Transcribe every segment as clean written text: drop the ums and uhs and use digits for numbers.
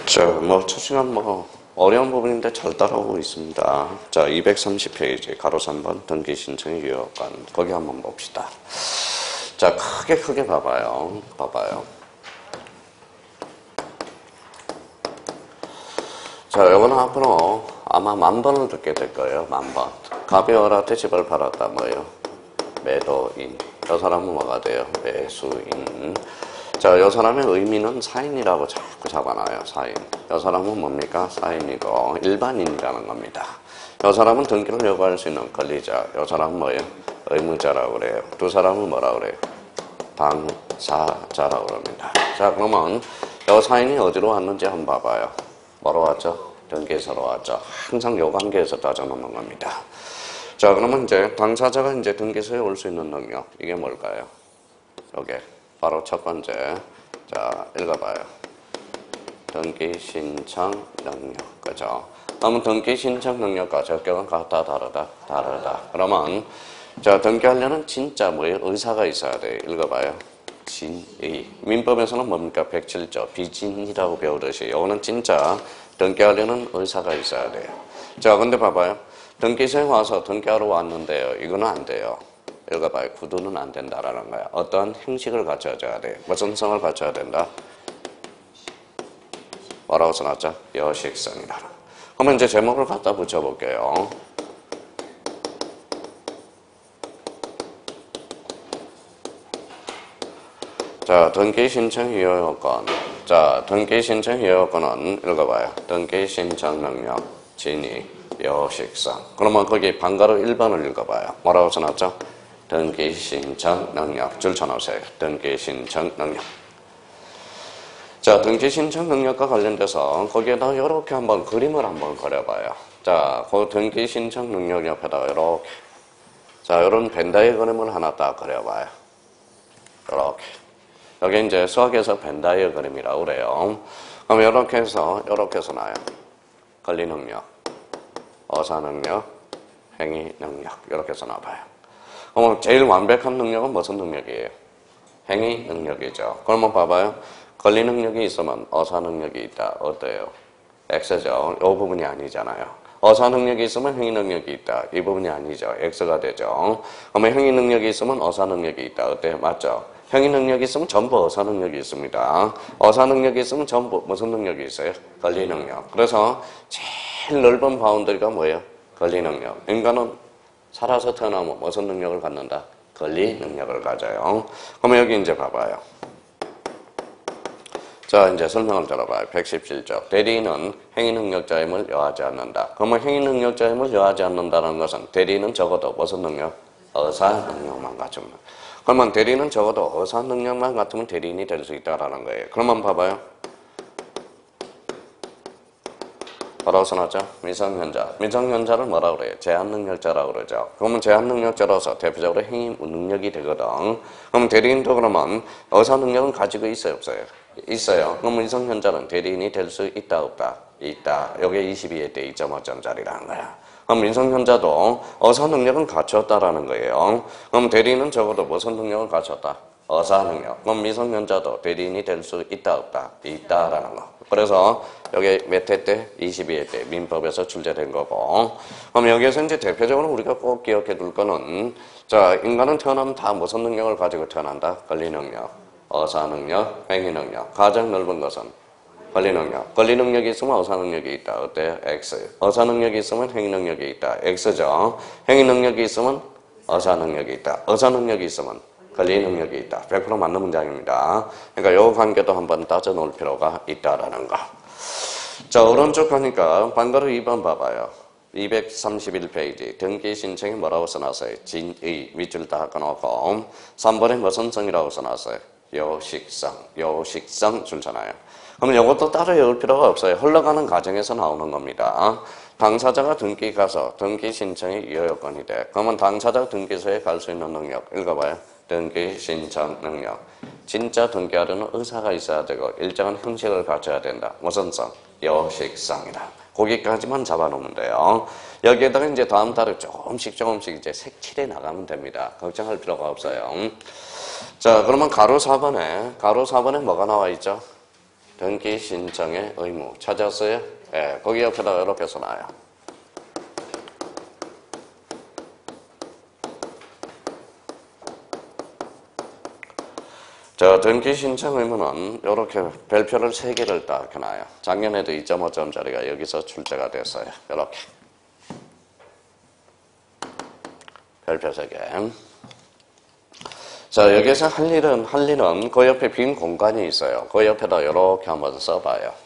자, 첫 시간 어려운 부분인데 잘 따라오고 있습니다. 자, 230페이지, 가로 3번, 등기 신청의 유효관. 거기 한번 봅시다. 자, 크게 봐봐요. 자, 요거는 앞으로 아마 10,000번을 듣게 될 거예요. 10,000번. 갑이 을한테 집을 팔았다. 뭐예요? 매도인. 저 사람은 뭐가 돼요? 매수인. 자, 요 사람의 의미는 사인이라고 자꾸 잡아놔요. 사인. 요 사람은 뭡니까? 사인이고 일반인이라는 겁니다. 요 사람은 등기를 요구할 수 있는 권리자. 요 사람은 뭐예요? 의무자라고 그래요. 두 사람은 뭐라고 그래요? 당사자라고 그럽니다. 자, 그러면 요 사인이 어디로 왔는지 한번 봐봐요. 뭐로 왔죠? 등기에서로 왔죠. 항상 요 관계에서 따져놓는 겁니다. 자, 그러면 이제 당사자가 이제 등기소에 올 수 있는 능력. 이게 뭘까요? 요게. 바로 첫 번째. 자, 읽어봐요. 등기 신청 능력. 그죠? 그러면 등기 신청 능력과 적격은 같다, 다르다. 그러면, 자, 등기하려는 진짜 뭐예요? 의사가 있어야 돼요. 읽어봐요. 진의. 민법에서는 뭡니까? 107조. 비진이라고 배우듯이. 요거는 진짜 등기하려는 의사가 있어야 돼요. 자, 근데 봐봐요. 등기소에 와서 등기하러 왔는데요. 이거는 안 돼요. 읽어봐요. 구두는 안 된다라는 거야. 어떠한 형식을 갖춰줘야 돼. 무슨 성을 갖춰야 된다? 뭐라고 써놨죠? 여식성이다. 그러면 이제 제목을 갖다 붙여볼게요. 자, 등기 신청 유효 요건. 자, 등기 신청 유효 요건은 읽어봐요. 등기 신청 능력, 진위, 여식성. 그러면 거기 방가로 1번을 읽어봐요. 뭐라고 써놨죠? 등기 신청 능력. 줄 쳐놓으세요. 등기 신청 능력. 자, 등기 신청 능력과 관련돼서 거기에다가 이렇게 한번 그림을 한번 그려봐요. 자, 그 등기 신청 능력 옆에다가 이렇게. 자, 이런 벤다이 그림을 하나 딱 그려봐요. 이렇게. 여기 이제 수학에서 벤다이어 그림이라고 그래요. 그럼 이렇게 해서 나요. 권리 능력, 어사 능력, 행위 능력. 이렇게 해서 나와봐요. 그럼 제일 완벽한 능력은 무슨 능력이에요? 행위 능력이죠. 그러면 봐봐요. 권리 능력이 있으면 어사 능력이 있다. 어때요? X죠. 이 부분이 아니잖아요. 어사 능력이 있으면 행위 능력이 있다. 이 부분이 아니죠. X가 되죠. 그러면 행위 능력이 있으면 어사 능력이 있다. 어때요? 맞죠? 행위 능력이 있으면 전부 어사 능력이 있습니다. 어사 능력이 있으면 전부 무슨 능력이 있어요? 권리 능력. 그래서 제일 넓은 바운더리가 뭐예요? 권리 능력. 인간은 살아서 태어나면 무슨 능력을 갖는다? 권리 능력을 가져요. 그러면 여기 이제 봐봐요. 자, 이제 설명을 들어봐요. 117조. 대리인은 행위능력자임을 여하지 않는다. 그러면 행위능력자임을 여하지 않는다는 것은 대리인은 적어도 무슨 능력? 어사 능력만 갖추면. 그러면 대리인은 적어도 어사 능력만 갖추면 대리인이 될 수 있다라는 거예요. 그러면 봐봐요. 뭐라고 써놨죠? 미성년자. 미성년자를 뭐라고 그래요? 제한능력자라고 그러죠. 그러면 제한능력자로서 대표적으로 행위 능력이 되거든. 그럼 대리인도 그러면 어사 능력은 가지고 있어요, 없어요? 있어요. 그럼 미성년자는 대리인이 될 수 있다, 없다? 있다. 여기에 22에 때 2.5점짜리라는 거야. 그럼 미성년자도 어사 능력은 갖췄다라는 거예요. 그럼 대리인은 적어도 무슨 능력을 갖췄다? 어사 능력. 그럼 미성년자도 대리인이 될 수 있다, 없다? 있다라는 거. 그래서 여기 몇 회 때? 22회 때 민법에서 출제된 거고. 그럼 여기에서 이제 대표적으로 우리가 꼭 기억해 둘 거는, 자, 인간은 태어나면 다 무슨 능력을 가지고 태어난다? 권리 능력, 어사 능력, 행위 능력. 가장 넓은 것은 권리 능력. 권리 능력이 있으면 어사 능력이 있다. 어때요? X. 어사 능력이 있으면 행위 능력이 있다. X죠. 행위 능력이 있으면 어사 능력이 있다. 어사 능력이 있으면 권리 능력이 있다. 100% 맞는 문장입니다. 그러니까 이 관계도 한번 따져 놓을 필요가 있다라는 거. 자, 오른쪽 가니까 반가로 2번 봐봐요. 231페이지. 등기 신청이 뭐라고 써놨어요? 진의. 밑줄 다 끊어놓고 3번에 무슨 성이라고 써놨어요? 요식성 줄잖아요. 그러면 이것도 따로 외울 필요가 없어요. 흘러가는 과정에서 나오는 겁니다. 당사자가 등기 가서 등기 신청이 유효요건이 돼. 그러면 당사자 등기소에 갈 수 있는 능력. 읽어봐요. 등기 신청 능력. 진짜 등기하려는 의사가 있어야 되고 일정한 형식을 갖춰야 된다. 무슨 성? 여식성이다. 거기까지만 잡아놓으면 돼요. 여기에다가 이제 다음 달에 조금씩 이제 색칠해 나가면 됩니다. 걱정할 필요가 없어요. 자, 그러면 가로 4번에 뭐가 나와 있죠? 등기 신청의 의무. 찾았어요? 예, 거기 옆에다 이렇게 써놔요. 자, 등기 신청 의무는 이렇게 별표를 3개를 딱 해놔요. 작년에도 2.5점짜리가 여기서 출제가 됐어요. 이렇게. 별표 3개. 자, 여기서 할 일은 그 옆에 빈 공간이 있어요. 그 옆에다 이렇게 한번 써봐요.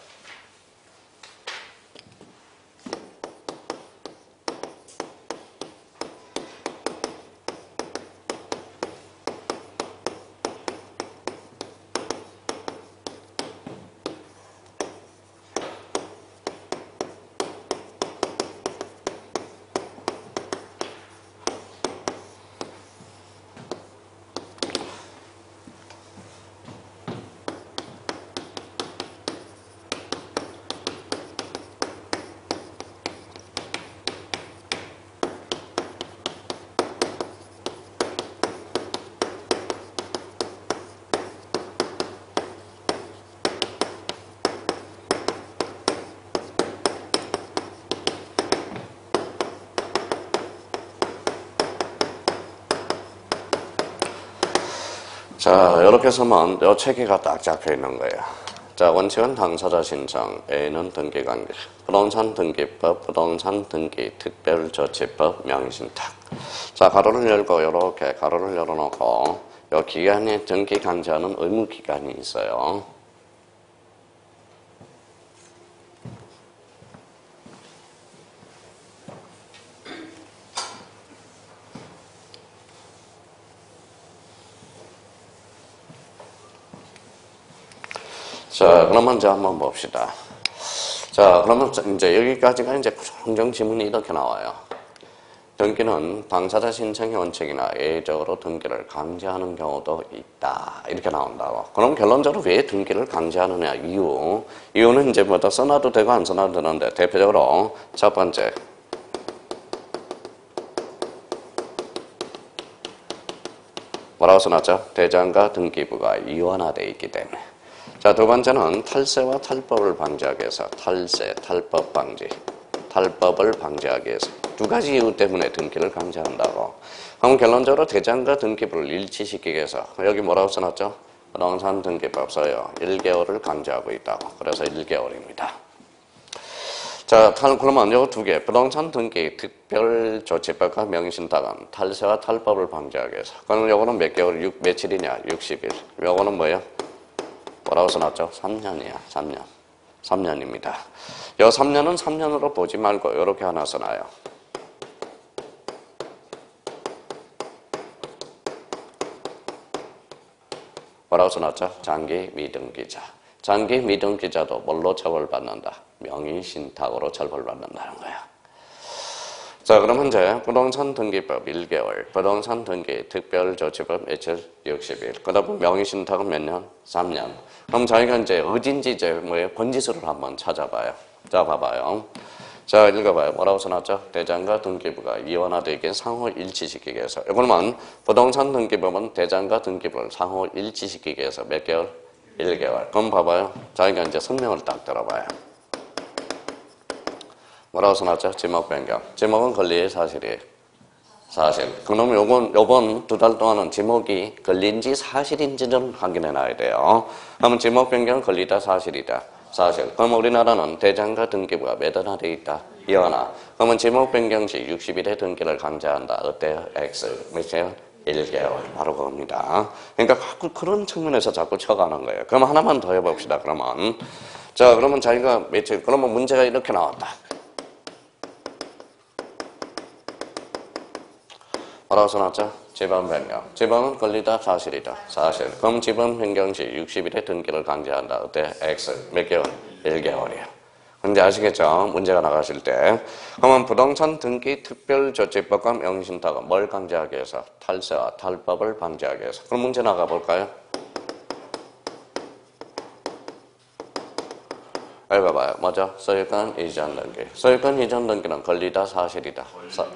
자, 이렇게 쓰면 이 체계가 딱 잡혀 있는 거예요. 자, 원칙은 당사자 신청, A는 등기관계, 부동산 등기법, 부동산 등기 특별조치법, 명의신탁. 자, 가로를 열고 이렇게 가로를 열어놓고 이 기간에 등기 강제하는 의무 기간이 있어요. 자, 그러면 이제 한번 봅시다. 자, 그러면 이제 여기까지가 이제 행정 지문이 이렇게 나와요. 등기는 당사자 신청의 원칙이나 예외적으로 등기를 강제하는 경우도 있다. 이렇게 나온다고. 그럼 결론적으로 왜 등기를 강제하느냐? 이유는 이제 뭐다 써놔도 되고 안 써놔도 되는데 대표적으로 첫 번째. 뭐라고 써놨죠? 대장과 등기부가 이원화되어 있기 때문에. 자, 두 번째는 탈세와 탈법을 방지하기 위해서 탈세, 탈법 방지, 탈법을 방지하기 위해서 두 가지 이유 때문에 등기를 강제한다고. 그럼 결론적으로 대장과 등기부를 일치시키기 위해서 여기 뭐라고 써놨죠? 부동산 등기법 써요. 1개월을 강제하고 있다고. 그래서 1개월입니다. 자, 그러면 요 두 개, 부동산 등기 특별조치법과 명의신탁은 탈세와 탈법을 방지하기 위해서. 그럼 요거는 몇 개월, 며칠이냐? 60일. 요거는 뭐예요? 뭐라고 써놨죠? 3년이야, 3년. 3년입니다. 이 3년은 3년으로 보지 말고 이렇게 하나 써놔요. 뭐라고 써놨죠? 장기 미등기자. 장기 미등기자도 뭘로 처벌받는다? 명의신탁으로 처벌받는다는 거야. 자, 그러면 이제 부동산 등기법 1개월, 부동산 등기 특별조치법 며칠? 60일. 그 다음 명의신탁은 몇 년? 3년. 그럼 저희가 이제 어딘지 이제 뭐예요? 번지수를 한번 찾아봐요. 자, 봐봐요. 자, 읽어봐요. 뭐라고 써놨죠? 대장과 등기부가 이원화되게 상호 일치시키기 위해서. 그러면 부동산 등기법은 대장과 등기부를 상호 일치시키기 위해서 몇 개월? 1개월. 그럼 봐봐요. 저희가 이제 설명을 딱 들어봐요. 뭐라고 써놨죠? 지목 변경. 지목은 권리의 사실이에요. 사실. 그럼 요번 2달 동안은 지목이 걸린지 사실인지는 확인해 놔야 돼요. 그러면 지목 변경 권리다 사실이다. 사실. 그럼 우리나라는 대장과 등기부가 몇 원화 되어 있다? 2원화. 그러면 지목 변경 시 60일에 등기를 강제한다. 어때요? X. 몇이에요? 1개월. 바로 그겁니다. 그러니까 그런 측면에서 자꾸 쳐가는 거예요. 그럼 하나만 더 해봅시다. 그러면. 자, 그러면 자기가 며칠, 그러면 문제가 이렇게 나왔다. 뭐라고 써놨죠? 지번 변경. 지번은 권리다, 사실이다. 사실. 그럼 지번 변경 시 60일에 등기를 강제한다. 어때? X. 몇 개월? 1개월이에요. 근데 아시겠죠? 문제가 나가실 때. 그러면 부동산 등기 특별조치법과 명의신탁은 뭘 강제하기 위해서? 탈세와 탈법을 방지하기 위해서. 그럼 문제 나가볼까요? 읽어봐요. 먼저 소유권 이전 등기. 소유권 이전 등기는 권리다 사실이다.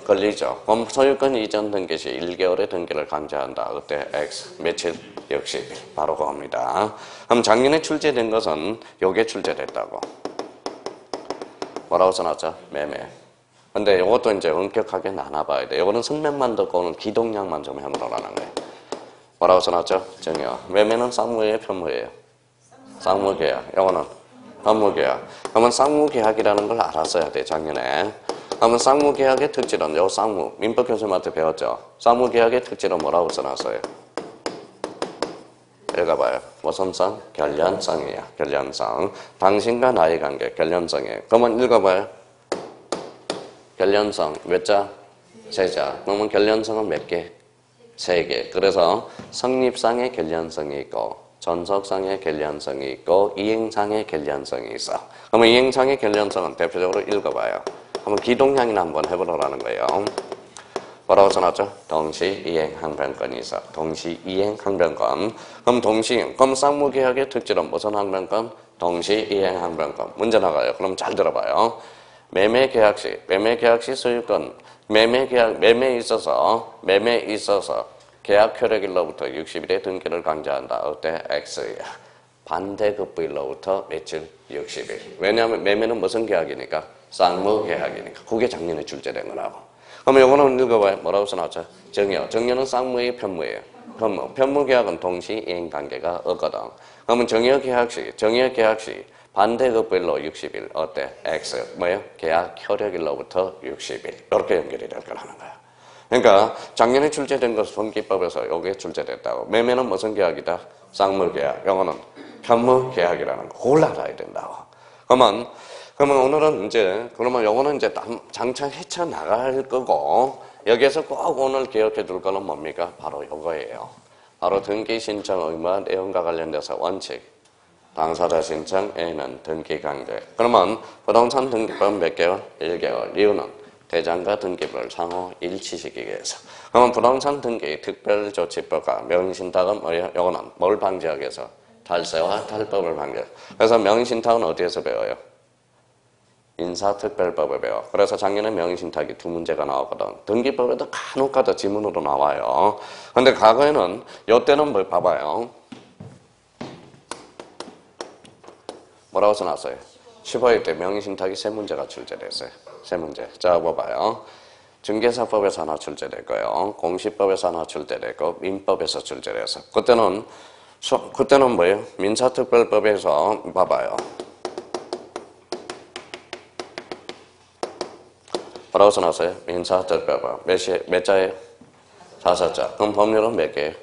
권리죠. 그럼 소유권 이전 등기 시 1개월의 등기를 강제한다. 그때 X 며칠? 60일. 바로 그겁니다. 그럼 작년에 출제된 것은 요게 출제됐다고. 뭐라고 써놨죠? 매매. 근데 이것도 이제 엄격하게 나눠봐야 돼. 이거는 성명만 듣고 오늘 기동량만 좀 해보라는 거예요. 뭐라고 써놨죠? 정의요. 매매는 쌍무예요, 편무예요? 쌍무계약. 이거는 편무계약. 그러면 쌍무계약이라는 걸 알았어야 돼, 작년에. 그러면 쌍무계약의 특질은 요 쌍무. 민법 교수님한테 배웠죠? 쌍무계약의 특질은 뭐라고 써놨어요? 읽어봐요. 무슨 성? 결련성이야. 결련성. 당신과 나의 관계, 결련성이에요. 그러면 읽어봐요. 결련성 몇 자? 세 자. 그러면 결련성은 몇 개? 세 개. 그래서 성립상의 결련성이 있고 전속상의 결련성이 있고 이행상의 결련성이 있어. 그러면 이행상의 결련성은 대표적으로 읽어봐요. 한번 기동량이나 한번 해보라는 거예요. 뭐라고 써놨죠? 동시이행 항변권이 있어. 동시이행 항변권. 그럼 쌍무계약의 특질은 무슨 항변권? 동시이행 항변권. 문제 나가요. 그럼 잘 들어봐요. 매매계약 시 소유권, 매매에 있어서 계약 효력일로부터 60일의 등기를 강제한다. 어때? X야. 반대급부일로부터 며칠? 60일. 왜냐하면 매매는 무슨 계약이니까? 쌍무계약이니까. 그게 작년에 출제된 거라고. 그러면 이거는 읽어봐요. 뭐라고 써놨죠? 정여. 정여는 쌍무예요, 편무예요? 편무. 편무계약은 동시이행관계가 없거든. 그러면 정여계약 시 반대급부일로 60일. 어때? X. 뭐예요? 계약 효력일로부터 60일. 이렇게 연결이 될 거라는 거야. 그러니까 작년에 출제된 것은 분기법에서 여기에 출제됐다고. 매매는 무슨 계약이다? 쌍무계약. 이거는 편무계약이라는 거. 그걸 알아야 된다고. 그러면 오늘은 그러면 요거는 이제 장차 헤쳐나갈 거고, 여기에서 꼭 오늘 기억해 둘 거는 뭡니까? 바로 요거예요. 바로 등기 신청 의무 내용과 관련돼서 원칙. 당사자 신청 A는 등기 강제. 그러면 부동산 등기법 몇 개월? 1개월. 이유는 대장과 등기부를 상호 일치시키기 위해서. 그러면 부동산 등기 특별조치법과 명의신탁은 뭐예요? 요거는 뭘 방지하기 위해서? 탈세와 탈법을 방지해서. 그래서 명의신탁은 어디에서 배워요? 인사특별법을 배워. 그래서 작년에 명의신탁이 2문제가 나왔거든. 등기법에도 간혹가다 지문으로 나와요. 근데 과거에는 요때는 뭘 봐봐요. 뭐라고 써놨어요? 15회 때 명의신탁이 3문제가 출제됐어요. 3문제. 자, 봐봐요. 중개사법에서 하나 출제됐고요. 공시법에서 하나 출제됐고 민법에서 출제됐어. 그때는 뭐예요? 민사특별법에서 봐봐요. 뭐라고 써놨어요? 민사특별법. 몇 자예요? 5자. 그럼 법률은 몇 개예요?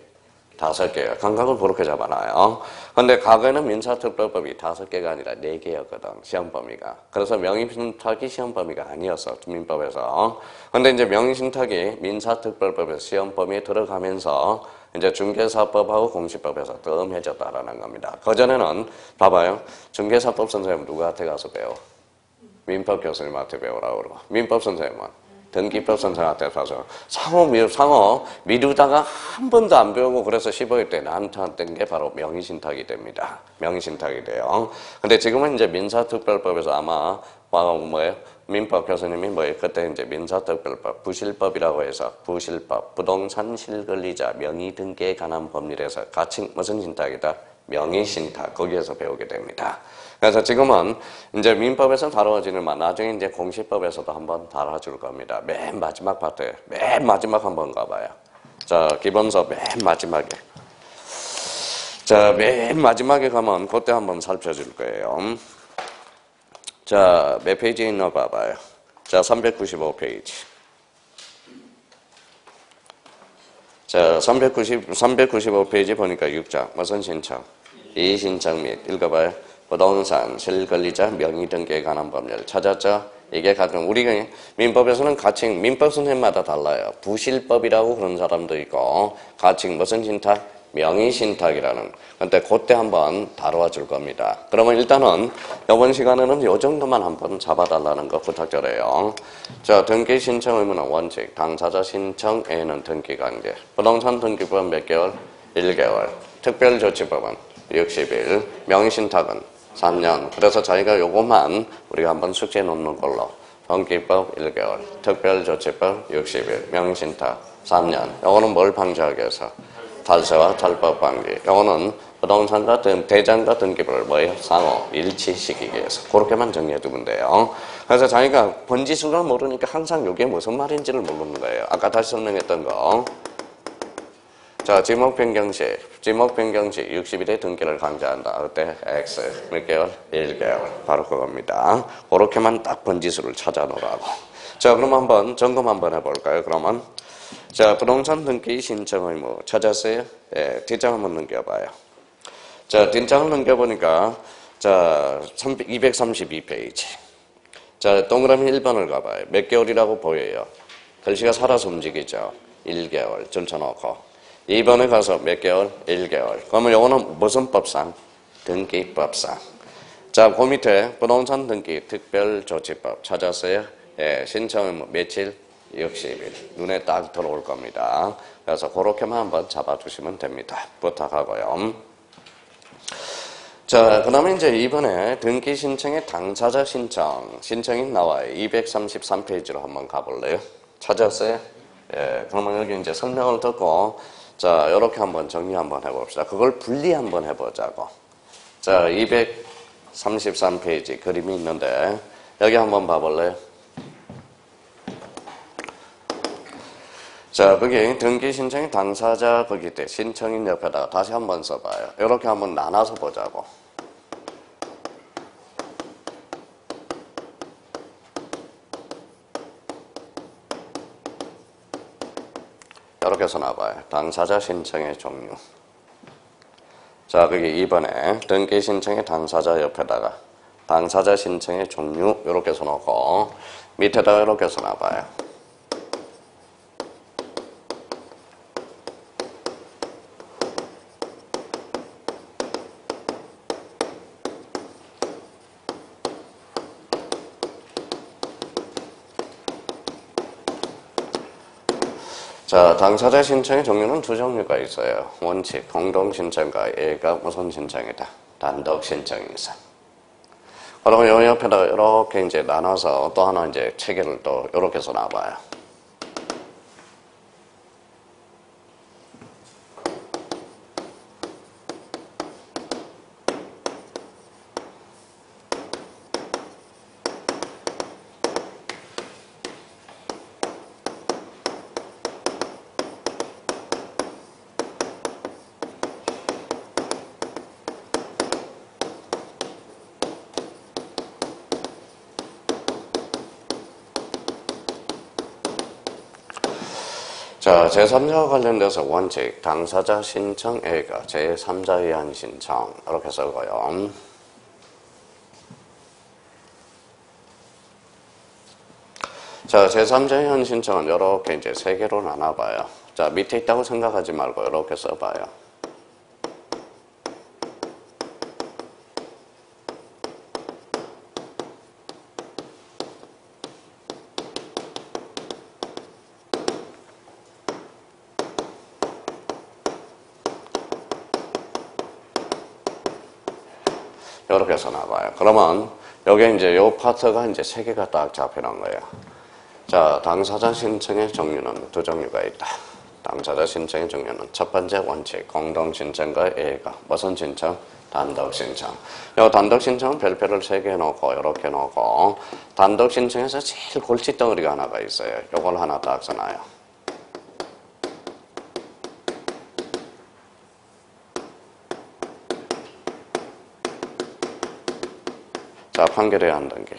5개예요. 감각을 그렇게 잡아놔요. 근데 과거에는 민사특별법이 5개가 아니라 4개였거든. 시험 범위가. 그래서 명의신탁이 시험 범위가 아니었어. 민법에서. 근데 이제 명의신탁이 민사특별법에서 시험 범위에 들어가면서 이제 중개사법하고 공시법에서 뜸해졌다라는 겁니다. 그전에는 봐봐요. 중개사법 선생님 누구한테 가서 배워? 민법 교수님한테 배우라고 그러고. 민법 선생님은 등기법 선생한테 가서 상호 미루다가 한 번도 안 배우고 그래서 15일 때 나한테 했던 게 바로 명의신탁이 됩니다. 명의신탁이 돼요. 근데 지금은 이제 민사특별법에서 아마 뭐예요? 민법 교수님이 뭐예요? 그때 이제 민사특별법, 부실법이라고 해서 부실법, 부동산 실권리자 명의 등기에 관한 법률에서 같이 무슨 신탁이다? 명의신탁. 거기에서 배우게 됩니다. 그래서 지금은 이제 민법에서 다루어지는만 나중에 이제 공시법에서도 한번 다뤄줄 겁니다. 맨 마지막 파트에 맨 마지막 한번 가봐요. 자, 기본서 맨 마지막에. 자, 맨 마지막에 가면 그때 한번 살펴줄 거예요. 자, 몇 페이지에 있나 봐봐요. 자, 395페이지. 자, 395페이지 보니까 6장. 무슨 신청? 이의신청 및 읽어봐요. 부동산 실권리자 명의 등기에 관한 법률 찾았죠? 이게 가장 우리가 민법에서는 가칭 민법 선생님마다 달라요. 부실법이라고 그런 사람도 있고 가칭 무슨 신탁? 명의신탁이라는. 근데 그때 한번 다뤄와 줄 겁니다. 그러면 일단은 이번 시간에는 이 정도만 한번 잡아달라는 거 부탁드려요. 자, 등기 신청 의무는 원칙. 당사자 신청에는 등기 관계. 부동산 등기법은 몇 개월? 1개월. 특별조치법은 60일. 명의신탁은 3년. 그래서 저희가 요것만 우리가 한번 숙제 놓는 걸로. 등기법 1개월, 특별조치법 60일, 명신탁 3년. 요거는 뭘 방지하기 위해서? 탈세와 탈법 방지. 요거는 부동산과 대장과 등기부를 뭐예요? 상호 일치시키기 위해서. 그렇게만 정리해 두면 돼요. 그래서 자기가 번지수를 모르니까 항상 이게 무슨 말인지를 모르는 거예요. 아까 다시 설명했던 거. 자, 지목 변경 시 60일의 등기를 강제한다. 그때 X 몇 개월? 1개월. 바로 그겁니다. 그렇게만 딱 번지수를 찾아 놓으라고. 자, 그럼 한번 점검 한번 해볼까요? 그러면 자, 부동산 등기 신청 의무 찾았어요? 예, 뒷장 한번 넘겨봐요. 자, 뒷장을 넘겨보니까 자, 232페이지. 자, 동그라미 1번을 가봐요. 몇 개월이라고 보여요? 글씨가 살아서 움직이죠. 1개월 줄쳐놓고. 2번에 가서 몇 개월? 1개월. 그러면 이거는 무슨 법상? 등기법상. 자, 그 밑에 부동산 등기 특별조치법 찾았어요? 예, 신청은 며칠? 60일. 눈에 딱 들어올 겁니다. 그래서 그렇게만 한번 잡아주시면 됩니다. 부탁하고요. 자, 그 다음에 이제 이번에 등기 신청의 당사자 신청이 나와요. 233페이지로 한번 가볼래요? 찾았어요? 예, 그러면 여기 이제 설명을 듣고 자, 이렇게 한번 정리 한번 해봅시다. 그걸 분리 한번 해보자고. 자, 233페이지 그림이 있는데 여기 한번 봐볼래요? 자, 거기 등기 신청의 당사자 거기 때 신청인 옆에다가 다시 한번 써봐요. 이렇게 한번 나눠서 보자고. 이렇게 써놔봐요. 당사자 신청의 종류. 자, 거기 2번에 등기 신청의 당사자 옆에다가 당사자 신청의 종류 이렇게 써놓고 밑에다가 이렇게 써놔봐요. 자, 당사자 신청의 종류는 두 종류가 있어요. 원칙, 공동신청과 A가 무슨 신청이다? 단독 신청 이상. 그리고 요 옆에다가 이렇게 이제 나눠서 또 하나 이제 체계를 또 이렇게 써놔봐요. 자, 제3자와 관련돼서 원칙, 당사자 신청 A가 제3자에 의한 신청 이렇게 쓰고요. 자, 제3자에 의한 신청은 이렇게 이제 세 개로 나눠봐요. 자, 밑에 있다고 생각하지 말고 이렇게 써봐요. 이렇게 써놔봐요. 그러면 여기 이제 요 파트가 이제 세 개가 딱 잡혀놓은 거예요. 자, 당사자 신청의 종류는 두 종류가 있다. 당사자 신청의 종류는 첫 번째 원칙, 공동신청과 A가 무슨 신청? 단독 신청. 요 단독 신청은 별표를 세 개 놓고 이렇게 놓고 단독 신청에서 제일 골칫덩어리가 하나가 있어요. 요걸 하나 딱 써놔요. 자, 판결의 한 단계.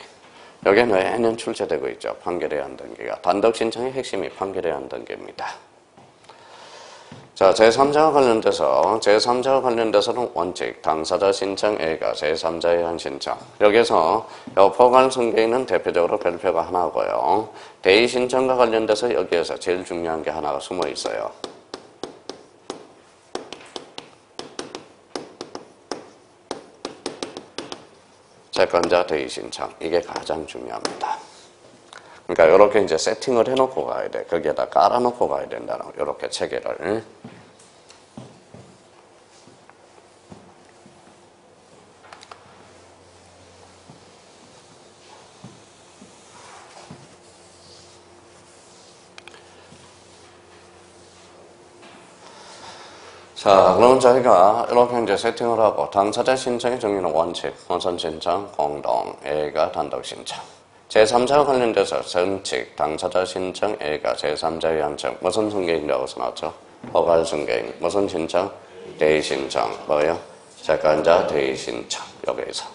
여기는 매년 출제되고 있죠. 판결의 한 단계가. 단독 신청의 핵심이 판결의 한 단계입니다. 자, 제3자와 관련돼서는 원칙, 당사자 신청 A가 제3자에 한 신청. 여기서 포괄승계인은 대표적으로 별표가 하나고요. 대의 신청과 관련돼서 여기에서 제일 중요한 게 하나가 숨어 있어요. 채권자 대의 신청. 이게 가장 중요합니다. 그러니까 이렇게 이제 세팅을 해놓고 가야 돼. 거기에다 깔아놓고 가야 된다는 이렇게 체계를. 자, 그럼 저희가 이렇게 이제 세팅을 하고 당사자 신청의 정의는 원칙, 우선 신청, 공동, A가 단독 신청. 제3자와 관련돼서 선칙, 당사자 신청, A가 제3자의 한청. 무슨 승계인이라고 써놨죠? 허가할 승계인. 무슨 신청? 대의 신청. 뭐예요? 채권자 대의 신청. 여기에서.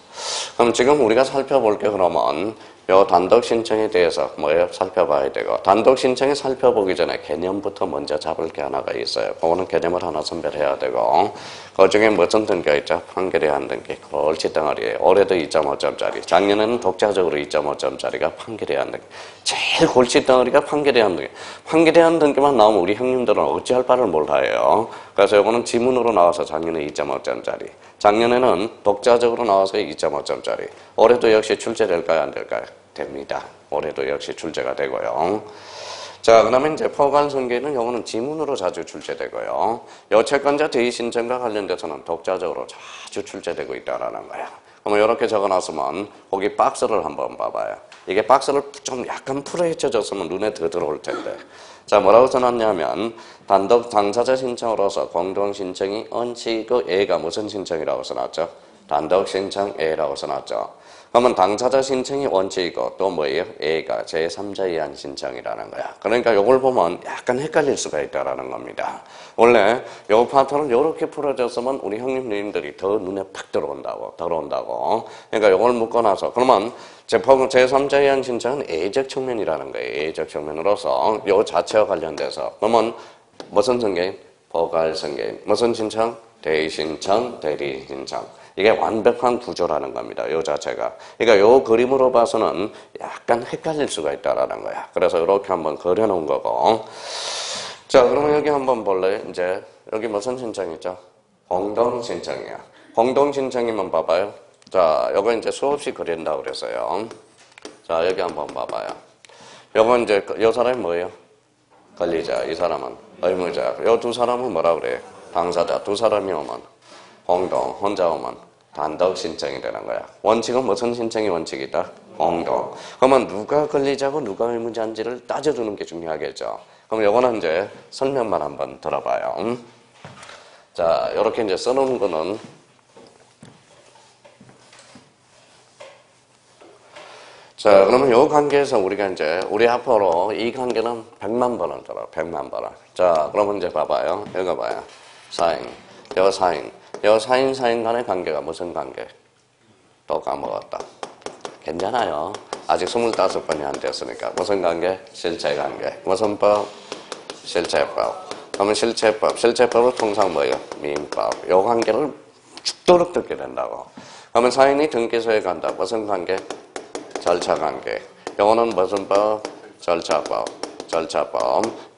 그럼 지금 우리가 살펴볼 게 그러면 요 단독 신청에 대해서 뭐예요? 살펴봐야 되고 단독 신청에 살펴보기 전에 개념부터 먼저 잡을 게 하나가 있어요. 그거는 개념을 하나 선별해야 되고 그 중에 무슨 등기가 있죠? 판결의 한 등기. 골치 덩어리에 올해도 2.5점짜리 작년에는 독자적으로 2.5점짜리가 판결의 한 등기. 제일 골치 덩어리가 판결의 한 등기. 판결의 한 등기만 나오면 우리 형님들은 어찌할 바를 몰라요. 그래서 이거는 지문으로 나와서 작년에 2.5점짜리 작년에는 독자적으로 나와서 2.5점짜리 올해도 역시 출제될까요? 안 될까요? 됩니다. 올해도 역시 출제가 되고요. 자, 그러면 이제 포괄승계는 요거는 지문으로 자주 출제되고요. 요 채권자 대의 신청과 관련돼서는 독자적으로 자주 출제되고 있다라는 거야. 그러면 이렇게 적어놨으면 거기 박스를 한번 봐봐요. 이게 박스를 좀 약간 풀어헤쳐졌으면 눈에 더 들어올 텐데. 자, 뭐라고 써놨냐면 단독 당사자 신청으로서 공동 신청이 원칙이고 A가 무슨 신청이라고 써놨죠? 단독 신청 A라고 써놨죠. 그러면 당사자 신청이 원칙이고 또 뭐예요? A가 제3자에 의한 신청이라는 거야. 그러니까 이걸 보면 약간 헷갈릴 수가 있다라는 겁니다. 원래 이 파트는 이렇게 풀어졌으면 우리 형님들이 더 눈에 팍 들어온다고. 그러니까 이걸 묶어놔서 그러면 제3자에 의한 신청은 A적 측면이라는 거예요. A적 측면으로서 이 자체와 관련돼서 그러면 무슨 승계인? 포괄 승계인. 무슨 신청? 대의 신청, 대리 신청. 이게 완벽한 구조라는 겁니다. 요 자체가. 그러니까 요 그림으로 봐서는 약간 헷갈릴 수가 있다라는 거야. 그래서 이렇게 한번 그려놓은 거고. 자, 그러면 여기 한번 볼래요? 이제 여기 무슨 신청이죠? 공동 신청이야. 공동 신청이면 봐봐요. 자, 요거 이제 수없이 그린다고 그랬어요. 자, 여기 한번 봐봐요. 요거 이제 요 사람이 뭐예요? 권리자. 이 사람은 의무자. 요 두 사람은 뭐라 그래요? 당사자. 두 사람이 오면 공동, 혼자 오면 단독 신청이 되는 거야. 원칙은 무슨 신청이 원칙이다? 공동. 그러면 누가 권리자고 누가 의무자인지를 따져주는 게 중요하겠죠. 그럼 요거는 이제 설명만 한번 들어봐요. 자, 요렇게 이제 써놓은 거는 자, 그러면 요 관계에서 우리가 이제 우리 앞으로 이 관계는 100만 번을 들어. 100만 번을. 자, 그러면 이제 봐봐요. 읽어봐요. 사인. 요 사인. 요 사인 간의 관계가 무슨 관계? 또 까먹었다. 괜찮아요. 아직 25번이 안 됐으니까. 무슨 관계? 실체 관계. 무슨 법? 실체법. 그러면 실체법은 통상 뭐예요? 민법. 요 관계를 죽도록 듣게 된다고. 그러면 사인이 등기소에 간다. 무슨 관계? 절차 관계. 요거는 무슨 법? 절차법.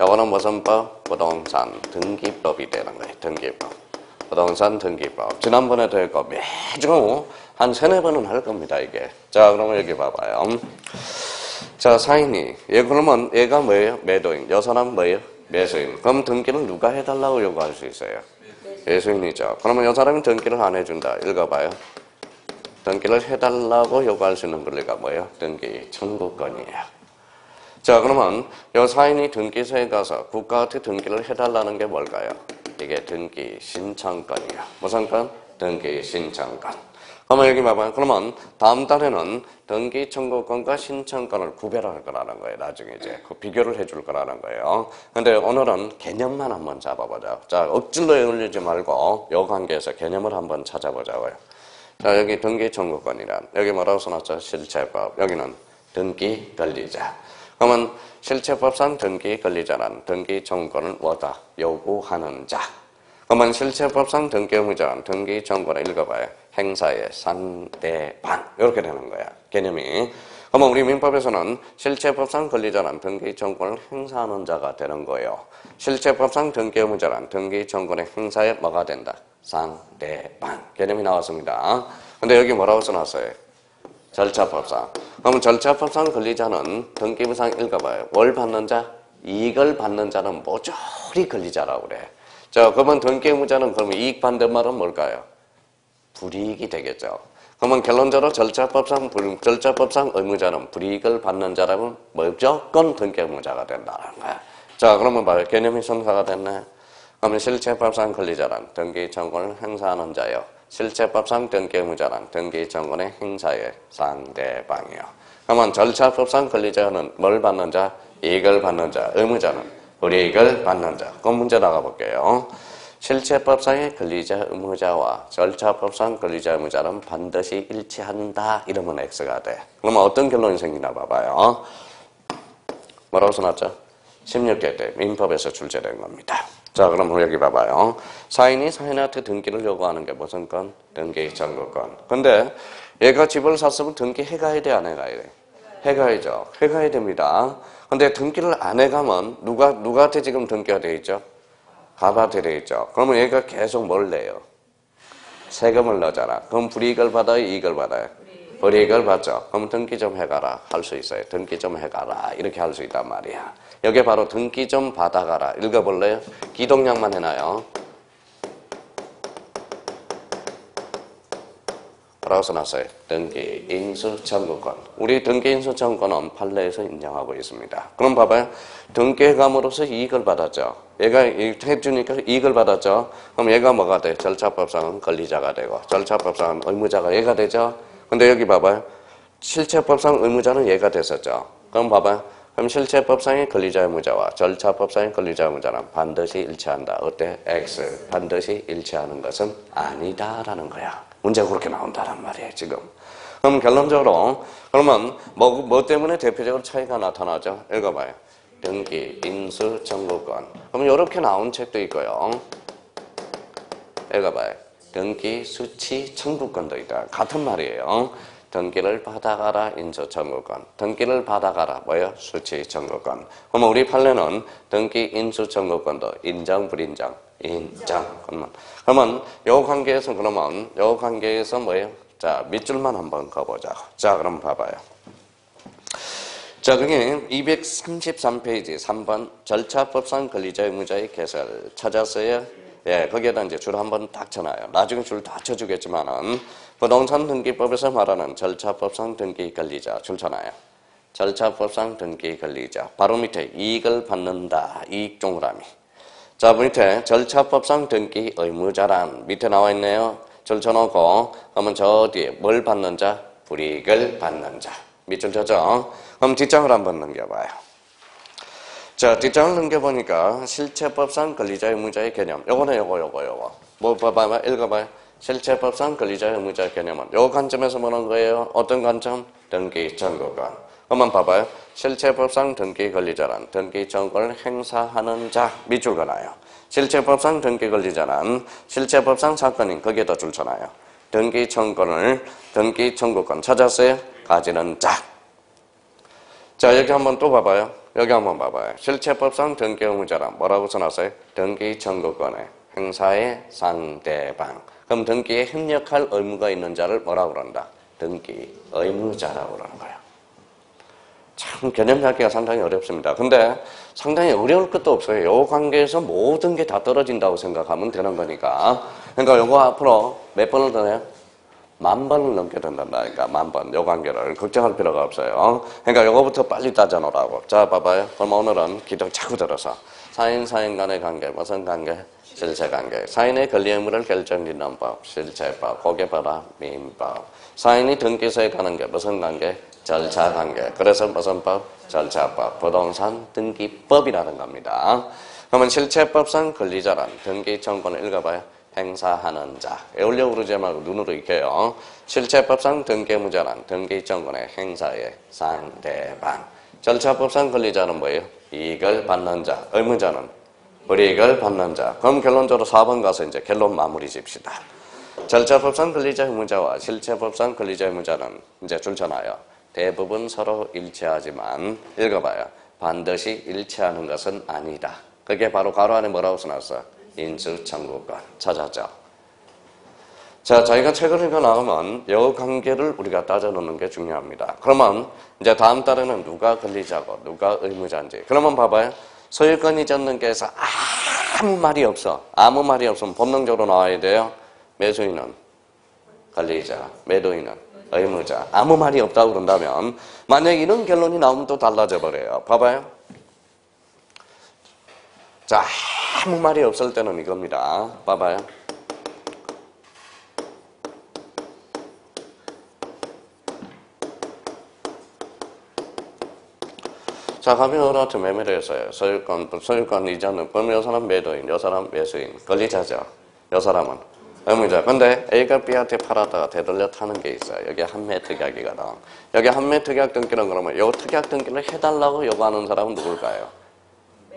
요거는 무슨 법? 부동산 등기법이 되는 거예요. 등기법. 부동산 등기법. 지난번에도 했고 매주 한 3-4번은 할 겁니다, 이게. 자, 그러면 여기 봐봐요. 자, 사인이. 그러면 얘가 뭐예요? 매도인. 요 사람은 뭐예요? 매수인. 그럼 등기를 누가 해달라고 요구할 수 있어요? 매수인이죠. 그러면 요 사람이 등기를 안 해준다. 읽어봐요. 등기를 해달라고 요구할 수 있는 권리가 뭐예요? 등기 청구권이에요. 자, 그러면 요 사인이 등기소에 가서 국가한테 등기를 해달라는 게 뭘까요? 이게 등기 신청권이야. 무슨 건? 등기 신청권. 그러면 여기 봐봐요. 그러면 다음 달에는 등기 청구권과 신청권을 구별할 거라는 거예요. 나중에 이제 그 비교를 해줄 거라는 거예요. 근데 오늘은 개념만 한번 잡아보자. 자, 억질로 열리지 말고 요 관계에서 개념을 한번 찾아보자고요. 자, 여기 등기 청구권이란 여기 뭐라고 써놨죠? 실체법. 여기는 등기 권리자. 그러면 실체법상 등기 권리자란 등기 청구권을 뭐다? 요구하는 자. 그러면 실체법상 등기 의무자란 등기 청구권을 읽어봐요. 행사의 상대반. 이렇게 되는 거야. 개념이. 그러면 우리 민법에서는 실체법상 권리자란 등기 청구권을 행사하는 자가 되는 거예요. 실체법상 등기 의무자란 등기 청구권의 행사에 뭐가 된다? 상대반. 개념이 나왔습니다. 근데 여기 뭐라고 써놨어요? 절차법상. 그러면 절차법상 권리자는 등기부상 읽어봐요. 뭘 받는 자? 이익을 받는 자는 모조리 권리자라고 그래. 자, 그러면 등기 의무자는 그러면 이익 받는 말은 뭘까요? 불이익이 되겠죠. 그러면 결론적으로 절차법상 의무자는 불이익을 받는 자라면 무조건 등기 의무자가 된다는 거야. 자, 그러면 봐요. 개념이 성사가 됐네. 그러면 실체법상 권리자란 등기 청구를 행사하는 자요. 실체법상 등기 의무자란 등기 청구의 행사의 상대방이요. 그러면 절차법상 권리자는 뭘 받는 자? 이익을 받는 자. 의무자는 불이익을 받는 자. 그 문제 나가볼게요. 실체법상의 권리자 의무자와 절차법상 권리자 의무자는 반드시 일치한다. 이러면 X가 돼. 그러면 어떤 결론이 생기나 봐봐요. 뭐라고 써놨죠? 16개 때 민법에서 출제된 겁니다. 자, 그럼 여기 봐봐요. 사인이 사인한테 등기를 요구하는 게 무슨 건? 등기 청구권. 근데 얘가 집을 샀으면 등기 해가야 돼, 안 해가야 돼? 해가야죠. 해가야 됩니다. 근데 등기를 안 해가면 누구한테 지금 등기가 돼 있죠? 갑한테 돼 있죠. 그러면 얘가 계속 뭘 내요? 세금을 넣잖아. 그럼 불이익을 받아요? 이익을 받아요? 불이익을 받죠. 그럼 등기 좀 해가라 할 수 있어요. 등기 좀 해가라 이렇게 할 수 있단 말이야. 여기 바로 등기 좀 받아가라. 읽어볼래요? 기동량만 해놔요. 뭐라고 써놨어요? 등기 인수 청구권. 우리 등기 인수 청구권은 판례에서 인정하고 있습니다. 그럼 봐봐요. 등기감으로써 이익을 받았죠. 얘가 해주니까 이익을 받았죠. 그럼 얘가 뭐가 돼? 절차법상은 권리자가 되고 절차법상은 의무자가 얘가 되죠. 근데 여기 봐봐요. 실체법상 의무자는 얘가 됐었죠. 그럼 봐봐요. 그럼 실체법상의 권리자 의무자와 절차법상의 권리자 의무자는 반드시 일치한다. 어때? X. 반드시 일치하는 것은 아니다라는 거야. 문제가 그렇게 나온다란 말이에요, 지금. 그럼 결론적으로, 그러면 뭐 때문에 대표적으로 차이가 나타나죠? 읽어봐요. 등기, 인수, 청구권. 그럼 이렇게 나온 책도 있고요. 읽어봐요. 등기, 수치, 청구권도 있다. 같은 말이에요. 등기를 받아가라, 인수, 청구권. 등기를 받아가라, 뭐예요? 수치, 청구권. 그러면 우리 판례는 등기, 인수, 청구권도 인정, 불인정? 인정. 그러면 요 관계에서 뭐예요? 자, 밑줄만 한번 가보자. 자, 그럼 봐봐요. 자, 그게 233페이지 3번 절차법상 권리자 의무자의 개설 찾았어요? 예, 거기에다 이제 줄 한번 딱 쳐놔요. 나중에 줄 다 쳐주겠지만은 부동산 등기법에서 말하는 절차법상 등기 권리자 줄 쳐놔요. 절차법상 등기 권리자. 바로 밑에 이익을 받는다. 이익 동그라미. 자, 밑에 절차법상 등기 의무자란 밑에 나와 있네요. 줄 쳐놓고 그러면 저 뒤에 뭘 받는 자? 불이익을 받는 자. 밑줄 쳐죠? 그럼 뒷장을 한번 넘겨봐요. 자, 뒷장을 넘겨보니까 실체법상 권리자 의무자의 개념. 요거네, 요거. 뭐 봐봐요. 읽어봐요. 실체법상 권리자 의무자 개념은 요 관점에서 보는 거예요. 어떤 관점? 등기 청구권. 그러면 봐봐요. 실체법상 등기 권리자란 등기 청구권을 행사하는 자. 밑줄 그어놔요. 실체법상 등기 권리자란 실체법상 사건인 거기에다 줄 쳐놔요. 등기 청구권 찾았어요? 가지는 자. 자, 여기 한번 또 봐봐요. 여기 한번 봐봐요. 실체법상 등기 의무자란 뭐라고 써놨어요? 등기 청구권의 행사의 상대방. 그럼 등기에 협력할 의무가 있는 자를 뭐라고 그런다? 등기 의무자라고 그러는 거예요. 참 개념 잡기가 상당히 어렵습니다. 근데 상당히 어려울 것도 없어요. 이 관계에서 모든 게 다 떨어진다고 생각하면 되는 거니까. 그러니까 이거 앞으로 몇 번을 더 해요? 10,000번을 넘게 된다니까. 10,000번. 요 관계를 걱정할 필요가 없어요. 그러니까 요거부터 빨리 따져놓으라고. 자, 봐봐요. 그럼 오늘은 기둥 자꾸 들어서 사인 간의 관계. 무슨 관계? 실체관계. 사인의 권리 의무를 결정짓는 법. 실체법. 거기에 봐라. 민법. 사인이 등기소에 가는 게 무슨 관계? 절차관계. 그래서 무슨 법? 절차법. 부동산 등기법이라는 겁니다. 그러면 실체법상 권리자란 등기 청구권을 읽어봐요. 행사하는 자. 외우려고 그러지 말고 눈으로 익혀요. 실체법상 등기 의무자란 등기 청구권의 행사의 상대방. 절차법상 권리자는 뭐예요? 이익을 받는 자. 의무자는 불이익을 받는 자. 그럼 결론적으로 4번 가서 이제 결론 마무리 집시다. 절차법상 권리자 의무자와 실체법상 권리자 의무자는 이제 줄 쳐놔요. 대부분 서로 일치하지만 읽어봐요. 반드시 일치하는 것은 아니다. 그게 바로 가로 안에 뭐라고 써놨어? 인수 청구권. 찾았죠? 자, 저희가 책을 읽어 나오면 이 관계를 우리가 따져놓는 게 중요합니다. 그러면 이제 다음 달에는 누가 권리자고 누가 의무자인지. 그러면 봐봐요. 소유권 이전 계에서 아무 말이 없으면 본능적으로 나와야 돼요. 매수인은 권리자, 매도인은 의무자. 아무 말이 없다고 그런다면 만약 이런 결론이 나오면 또 달라져 버려요. 봐봐요. 자, 아무 말이 없을 때는 이겁니다. 봐봐요. 자, 가면 어라트 매매를 했어요. 소유권 이자는 그럼 요 사람 매도인, 요 사람 매수인, 권리자죠. 요 사람은 의무자. 근데 A가 B한테 팔았다가 되돌려 타는 게 있어요. 여기 한매 특약이거든. 여기 한매 특약 등기는 그러면 요 특약 등기를 해달라고 요구하는 사람은 누굴까요?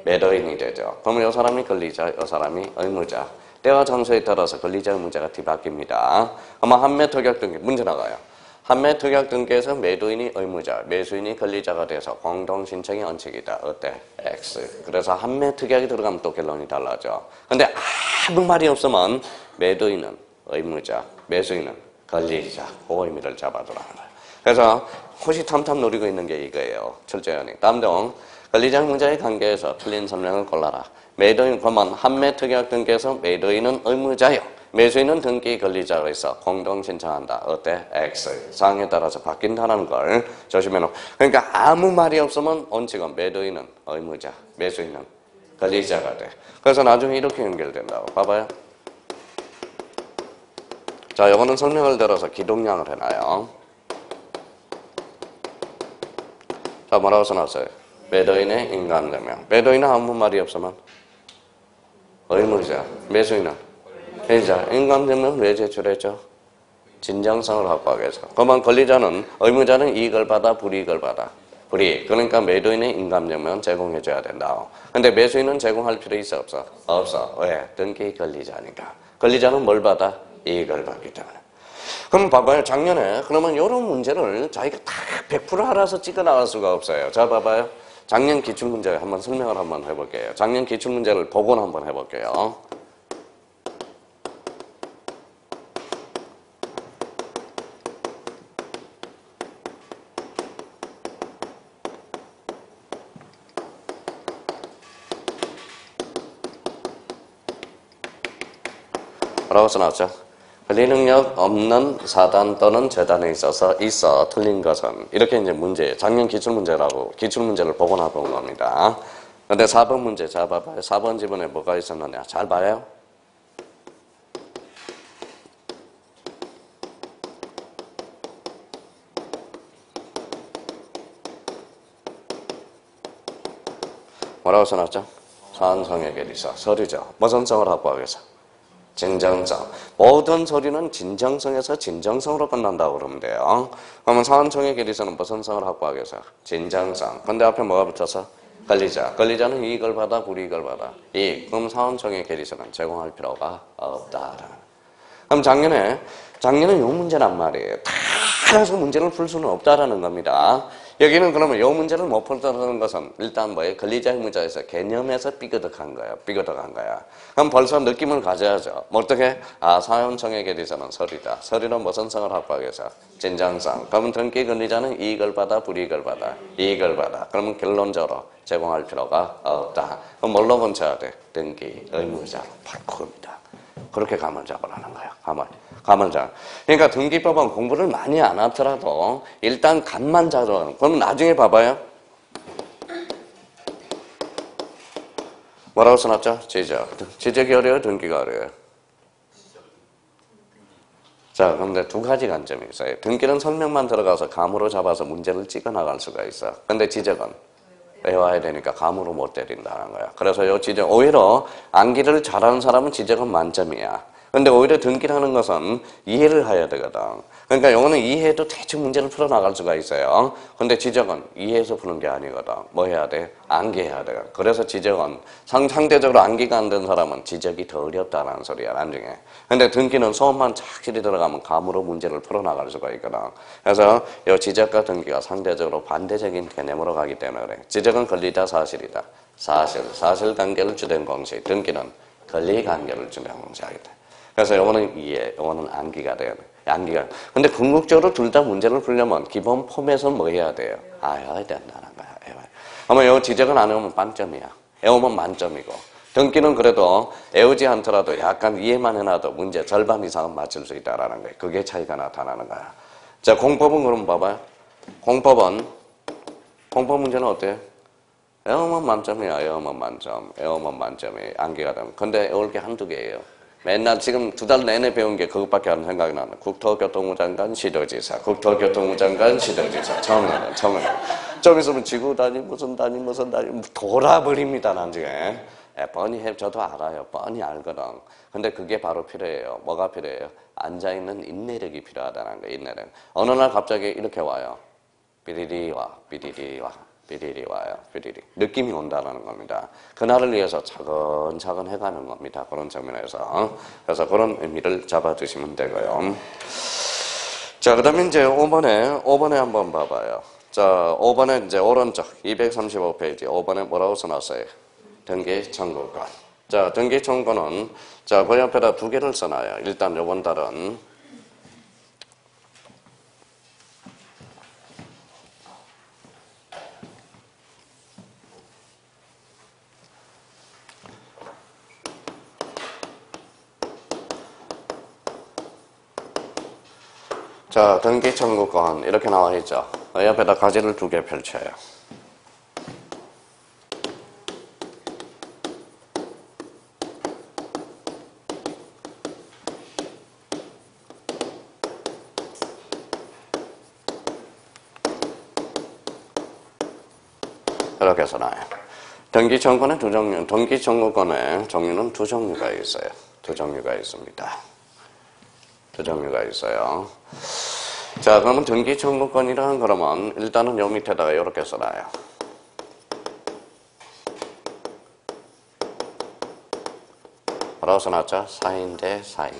매도인이 되죠. 그러면 요 사람이 권리자, 요 사람이 의무자. 때와 장소에 따라서 권리자, 의무자가 뒤바뀝니다. 그러면 한매 특약 등기 문제 나가요. 한매 특약 등기에서 매도인이 의무자, 매수인이 권리자가 돼서 공동 신청이 원칙이다. 어때? X. 그래서 한매 특약이 들어가면 또 결론이 달라져. 근데 아무 말이 없으면 매도인은 의무자, 매수인은 권리자. 그 의미를 잡아두라는 거예요. 그래서 호시탐탐 노리고 있는 게 이거예요. 철저히. 다음 중 권리자, 의무자의 관계에서 틀린 설명을 골라라. 매도인, 그러면 한매 특약 등기에서 매도인은 의무자요. 매수인은 등기 권리자가 있어 공동 신청한다. 어때? X. 상황에 따라서 바뀐다는 걸 조심해놓고. 그러니까 아무 말이 없으면 원칙은 매도인은 의무자, 매수인은 권리자가 돼. 그래서 나중에 이렇게 연결된다고. 봐봐요. 자, 이거는 설명을 들어서 기동량을 해놔요. 자, 뭐라고 써놨어요? 매도인의 인감증명. 매도인은 아무 말이 없으면 의무자, 매수인은 권리자. 인감증명 왜 제출했죠? 진정성을 확보하기 위해서. 그러면 권리자는, 의무자는 이익을 받아, 불이익을 받아? 불이익. 그러니까 매도인의 인감증명은 제공해줘야 된다. 근데 매수인은 제공할 필요 있어, 없어? 없어. 왜? 등기 권리자니까. 권리자는 뭘 받아? 이익을 받기 때문에. 그럼 봐봐요. 작년에 그러면 이런 문제를 자기가 다 100% 알아서 찍어 나갈 수가 없어요. 자, 봐봐요. 작년 기출문제 한번 설명을 한번 해볼게요. 작년 기출문제를 복원 한번 해볼게요. 뭐라고 써놨죠? 권리 능력 없는 사단 또는 재단에 있어 틀린 것은 이렇게 이제 문제예요. 작년 기출문제라고 기출문제를 복원하고 온 겁니다. 근데 4번 문제 자 봐봐요. 4번 지문에 뭐가 있었느냐 잘 봐요. 뭐라고 써놨죠? 사안성의 계리서 서류죠. 무슨 성을 확보하기 위해서? 진정성. 모든 서류는 진정성에서 진정성으로 끝난다고 그러면 돼요. 그러면 사안청의 계리서는 무슨 성을 확보하기 위해서? 진정성. 근데 앞에 뭐가 붙어서? 권리자. 권리자는 이익을 받아, 불이익을 받아? 이익. 그럼 사안청의 계리서는 제공할 필요가 없다. 그럼 작년에 요 문제란 말이에요. 다 알아서 문제를 풀 수는 없다라는 겁니다. 여기는 그러면 요 문제를 못 풀다는 것은 일단 뭐예요? 권리자, 의무자에서 개념에서 삐그덕한 거야. 삐그덕한 거야. 그럼 벌써 느낌을 가져야죠. 어떻게? 사연청의 계리서는 서류다. 서류는 무슨 성을 확보하기 위해서? 진정성. 그러면 등기 권리자는 이익을 받아, 불이익을 받아? 이익을 받아. 그러면 결론적으로 제공할 필요가 없다. 그럼 뭘로 본쳐야 돼? 등기, 의무자. 바로 그겁니다. 그렇게 감을 잡으라는 거야. 감을 잡아. 그러니까 등기법은 공부를 많이 안 하더라도 일단 감만 잡으라는. 그럼 나중에 봐봐요. 뭐라고 써놨죠? 지적. 지적이 어려워요? 등기가 어려워요? 자, 그런데 두 가지 관점이 있어요. 등기는 설명만 들어가서 감으로 잡아서 문제를 찍어 나갈 수가 있어. 근데 지적은 외워야 되니까 감으로 못 때린다는 거야. 그래서 요 지적, 오히려 암기를 잘하는 사람은 지적은 만점이야. 근데 오히려 등기라는 것은 이해를 해야 되거든. 그러니까 이거는 이해해도 대충 문제를 풀어나갈 수가 있어요. 근데 지적은 이해해서 푸는 게 아니거든. 뭐 해야 돼? 암기해야 돼. 그래서 지적은 상대적으로 암기가 안 된 사람은 지적이 더 어렵다는 소리야, 나중에. 근데 등기는 소음만 착실히 들어가면 감으로 문제를 풀어나갈 수가 있거든. 그래서 이 지적과 등기가 상대적으로 반대적인 개념으로 가기 때문에 그래. 지적은 권리다, 사실이다. 사실관계를 주된 공식. 등기는 권리관계를 주된 공식이다. 그래서 요거는 이해, 요거는 암기가 돼요. 암기가. 근데 궁극적으로 둘 다 문제를 풀려면 기본 폼에서 뭐 해야 돼요? 외워야 된다는 거야. 아마 요 지적은 안 외우면 빵점이야. 외우면 만점이고. 등기는 그래도 외우지 않더라도 약간 이해만 해놔도 문제 절반 이상은 맞출 수 있다라는 거예요. 그게 차이가 나타나는 거야. 자, 공법은 그럼 봐봐요. 공법 문제는 어때요? 외우면 만점이야. 외우면 만점. 외우면 만점이 암기가 되면. 근데 외울 게 한두 개예요. 맨날 지금 2달 내내 배운 게 그것밖에 안 생각이 나는. 국토교통부 장관, 시도지사. 국토교통부 장관, 시도지사. 처음에는. 좀 있으면 지구 단위, 무슨 단위, 돌아버립니다, 나중에. 뻔히 저도 알아요. 뻔히 알거든. 근데 그게 바로 필요해요. 뭐가 필요해요? 앉아있는 인내력이 필요하다는 거예요, 인내력. 어느 날 갑자기 이렇게 와요. 삐리리 와요. 삐리리. 느낌이 온다는 겁니다. 그날을 위해서 차근차근 해가는 겁니다. 그런 측면에서. 그래서 그런 의미를 잡아주시면 되고요. 자, 그 다음에 이제 5번에 한번 봐봐요. 자, 5번에 이제 오른쪽 235페이지 5번에 뭐라고 써놨어요? 등기 청구권. 자, 등기 청구권은 자, 그 옆에다 2개를 써놔요. 일단 요번 달은 자, 등기 청구권 이렇게 나와 있죠. 옆에다 가지를 2개 펼쳐요. 이렇게 써놔요. 등기 청구권의 두 종류, 등기 청구권의 종류는 2종류가 있어요. 2종류가 있습니다. 2종류가 있어요. 자, 그러면 등기 청구권이라는 그러면 일단은 요 밑에다가 이렇게 써놔요. 뭐라고 써놨죠? 사인 대 사인.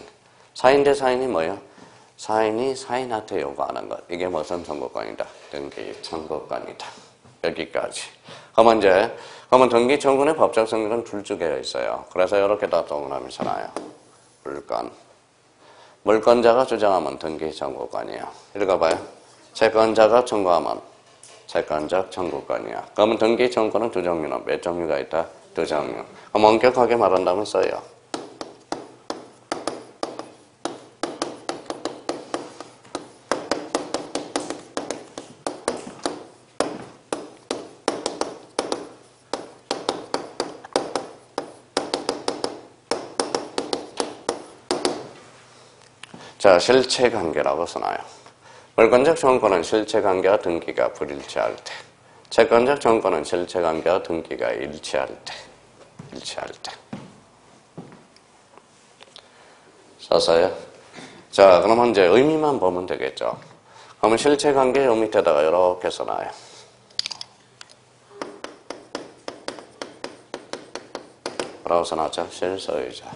사인 대 사인이 뭐예요? 사인이 사인한테 요구하는 것. 이게 무슨 청구권이다? 등기 청구권이다. 여기까지. 그러면 등기 청구권의 법적 성질은 둘째가 있어요. 그래서 이렇게 다 동그라미 써놔요. 물권자가 주장하면 등기 청구권이에요. 읽어봐요. 채권자가 청구하면 채권적 청구권이야. 그러면 등기 청구권은 2종류는 몇 종류가 있다? 2종류. 그럼 엄격하게 말한다면 써요. 자, 실체관계라고 써놔요. 물권적 청구권은 실체관계와 등기가 불일치할 때, 채권적 청구권은 실체관계와 등기가 일치할 때. 써서요. 자, 그러면 이제 의미만 보면 되겠죠. 그러면 실체관계 요 밑에다가 이렇게 써놔요. 뭐라고 써놨죠? 실소유자.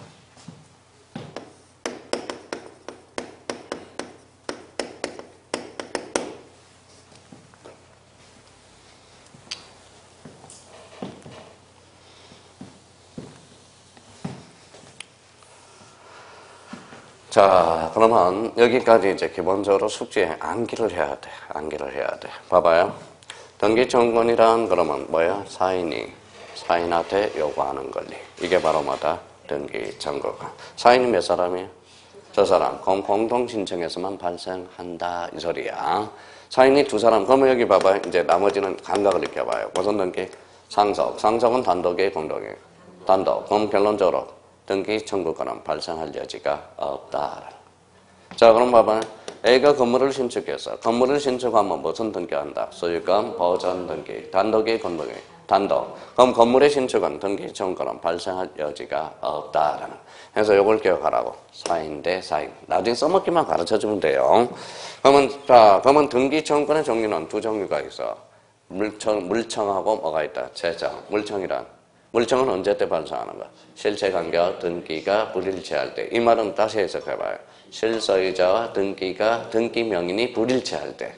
자, 그러면 여기까지 이제 기본적으로 숙지에 암기를 해야 돼. 봐봐요. 등기 청구권이란 그러면 뭐야? 사인이 사인한테 요구하는 권리. 이게 바로 뭐다? 등기 청구권. 사인이 몇 사람이에요? 저 사람. 그럼 공동 신청에서만 발생한다 이 소리야. 사인이 2사람. 그러면 여기 봐봐요. 이제 나머지는 감각을 익혀봐요. 무슨 등기? 상속. 상속은 단독이에요, 공동이에요? 단독. 그럼 결론적으로 등기 청구권은 발생할 여지가 없다. 자, 그럼 봐봐. A가 건물을 신축해서 건물을 신축하면 무슨 등기한다? 소유권, 보전 등기, 단독이 건물이 단독. 그럼 건물의 신축은 등기 청구권은 발생할 여지가 없다라는. 그래서 이걸 기억하라고. 사인 대 사인. 나중에 써먹기만 가르쳐주면 돼요. 그러면 등기 청구권의 종류는 2종류가 있어. 물청하고 뭐가 있다? 재청. 물청은 언제 때 발생하는 거야? 실체관계와 등기가 불일치할 때. 이 말은 다시 해석해봐요. 실소유자와 등기 명인이 불일치할 때.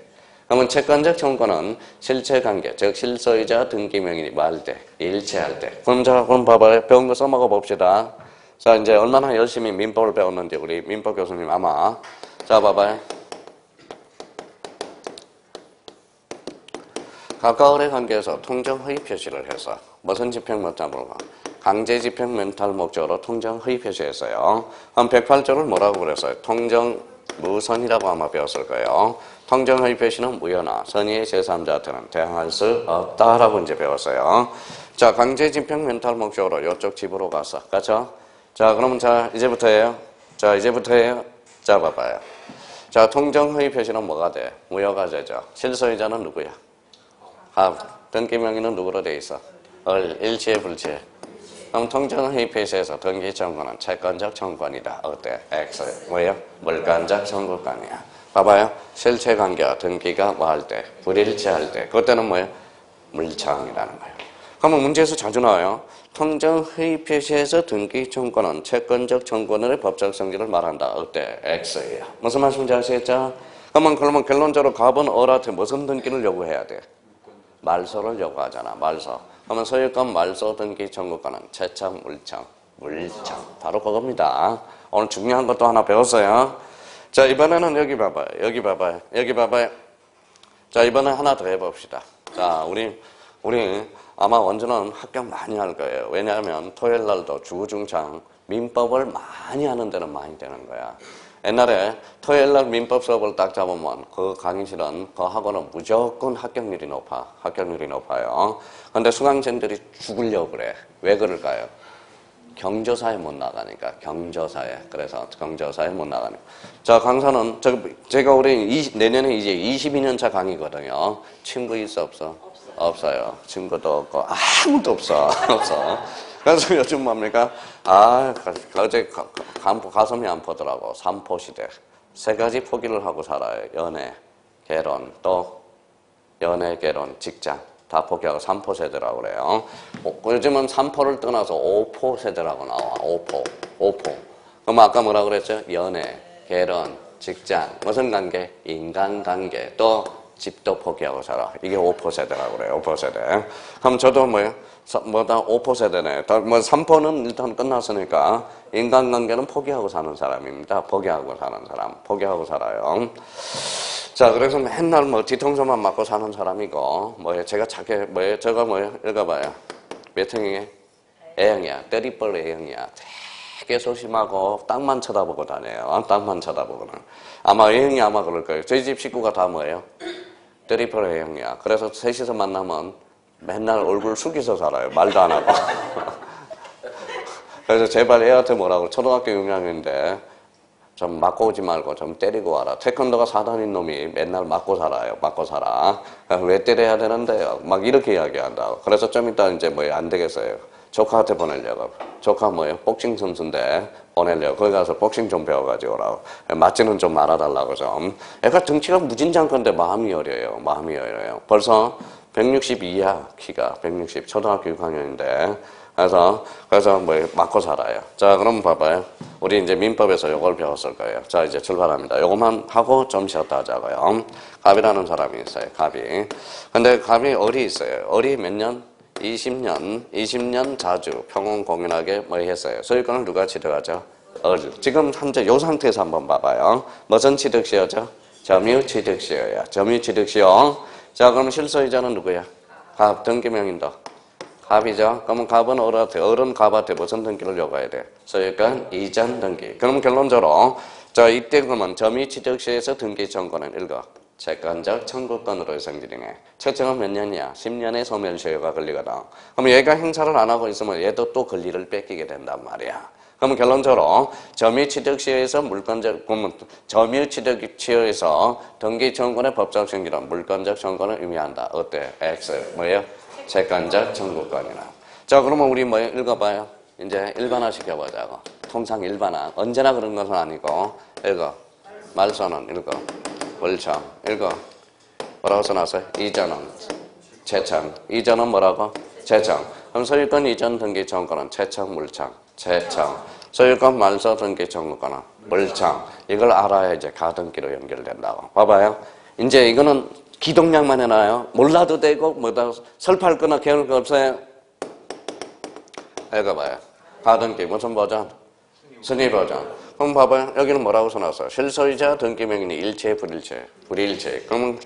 그러면 채권적 청구는 실체관계, 즉 실소유자와 등기 명인이 뭐 할 때? 일치할 때. 그럼 봐봐요. 배운 거 써먹어 봅시다. 자, 이제 얼마나 열심히 민법을 배웠는지 우리 민법 교수님 아마. 자, 봐봐요. 가까울의 관계에서 통정 허위 표시를 해서 무슨 집행 못함으로 강제 집행 멘탈 목적으로 통정 허위 표시했어요. 그럼 108조를 뭐라고 그랬어요? 통정 무선이라고 아마 배웠을 거예요. 통정의 표시는 무효나 선의의 제3자한테는 대항할 수 없다라고 이제 배웠어요. 자, 강제 집행 멘탈 목적으로 이쪽 집으로 갔어. 그렇죠? 자, 그러면 자, 이제부터예요. 자, 이제부터예요. 자, 봐봐요. 자, 통정의 표시는 뭐가 돼? 무효가 되죠. 실소유자는 누구야? 등기 명의는 누구로 돼 있어? 일치에 불치에. 그럼 통정의 표시에서 등기 청구는 채권적 청구권이다. 어때? X. 뭐예요? 물권적 청구권이야. 봐봐요. 실체 관계와 등기가 뭐 할 때? 불일치할 때. 그때는 뭐예요? 물청이라는 거예요. 그러면 문제에서 자주 나와요. 통정의 표시에서 등기 청구권은 채권적 청구권의 법적 성질을 말한다. 어때? X예요. 무슨 말씀인지 아시겠죠? 그러면 결론적으로 갑은 을한테 무슨 등기를 요구해야 돼? 말소를 요구하잖아. 말소. 그러면 소유권 말소 등기 청구권은 채청, 물청. 바로 그겁니다. 오늘 중요한 것도 하나 배웠어요. 자, 이번에는 여기 봐봐요. 자, 이번에 하나 더 해봅시다. 자, 우리 아마 원주는 합격 많이 할 거예요. 왜냐하면 토요일 날도 주구중창 민법을 많이 하는 데는 많이 되는 거야. 옛날에 토요일 날 민법 수업을 딱 잡으면 그 강의실은 그 학원은 무조건 합격률이 높아요. 근데 수강생들이 죽으려고 그래. 왜 그럴까요? 경조사에 못 나가니까. 그래서 경조사에 못 나가니까. 자, 강사는 제가 내년에 이제 22년차 강의거든요. 친구 있어 없어? 없어요. 친구도 없고 아무도 없어. 그래서 요즘 뭡니까? 어제 가슴이 안 포더라고. 3포 시대. 3가지 포기를 하고 살아요. 연애, 결혼, 또 연애, 결혼, 직장. 다 포기하고 3포 세대라고 그래요. 요즘은 3포를 떠나서 5포 세대라고 나와. 5포. 그럼 아까 뭐라 그랬죠? 연애, 결혼, 직장. 무슨 관계? 인간관계. 또 집도 포기하고 살아. 이게 5포 세대라고 그래요. 5포 세대. 그럼 저도 뭐예요? 5포 세대네. 3포는 일단 끝났으니까 인간관계는 포기하고 사는 사람입니다. 포기하고 살아요. 자, 그래서 맨날 뒤통수만 맞고 사는 사람이고, 저가 읽어봐요. 몇 형이에요? A형이야. 트리플 A형이야. 되게 소심하고 땅만 쳐다보고 다녀요. 아마 A형이 아마 그럴 거예요. 저희 집 식구가 다 뭐예요? 트리플 A형이야. 그래서 셋이서 만나면 맨날 얼굴 숙이서 살아요. 말도 안 하고. 그래서 제발 애한테 뭐라고, 초등학교 6학년인데 좀 맞고 오지 말고 좀 때리고 와라. 태권도가 4단인 놈이 맨날 맞고 살아. 왜 때려야 되는데요? 막 이렇게 이야기한다고. 그래서 좀 이따 이제 안 되겠어요. 조카한테 보내려고. 조카 복싱 선수인데 보내려고. 거기 가서 복싱 좀 배워가지고 오라고. 맞지는 좀 말아달라고 좀. 애가 등치가 무진장건데 마음이 어려요. 벌써 162야, 키가. 160. 초등학교 6학년인데. 그래서 맞고 살아요. 자, 그럼 봐봐요. 우리 이제 민법에서 요걸 배웠을 거예요. 자, 이제 출발합니다. 요것만 하고 좀 쉬었다 하자고요. 갑이라는 사람이 있어요. 갑이. 근데 갑이 을이 있어요. 을이 몇 년? 20년 자주 평온 공연하게 했어요. 소유권을 누가 취득하죠? 을. 지금 현재 요 상태에서 한번 봐봐요. 무슨 취득시효죠? 점유 취득시효야. 자, 그럼 실소유자는 누구야? 갑. 등기명인도 갑이죠. 그러면 갑은 을은 갑한테 무슨 등기를 요구해야 돼? 소유권 이전 등기. 그럼 결론적으로 자, 이때 그러면 점유 취득시에서 등기 청구는 읽어. 채권적 청구권으로의 성질이네. 채권은 몇 년이야? 10년의 소멸시효가 걸리거든. 그럼 얘가 행사를 안 하고 있으면 얘도 또 권리를 뺏기게 된단 말이야. 그럼 결론적으로 점유취득시효에서 점유취득시효에서 등기 청구권의 법적 성질은 물권적 청구권을 의미한다. 어때? X. 뭐예요? 채권적 청구권이라. 자, 그러면 우리 읽어봐요. 이제 일반화 시켜보자고. 통상 일반화. 언제나 그런 것은 아니고. 읽어. 말소는 읽어. 물청. 읽어. 뭐라고 써놨어요? 이전은 채청. 이전은 뭐라고? 채청. 그럼 소유권 이전 등기 청구권은 채청, 물청. 소유권 말소 등기 청구권은 물청. 이걸 알아야 이제 가등기로 연결된다고. 봐봐요. 이제 이거는 기동량만 해놔요. 몰라도 되고, 설파할 거나 개울 거 없어요. 읽어봐요. 가등기, 무슨 버전? 승리 버전. 그럼 봐봐요. 여기는 뭐라고 써놨어요? 실소유자 등기명인이 일체, 불일체. 그러면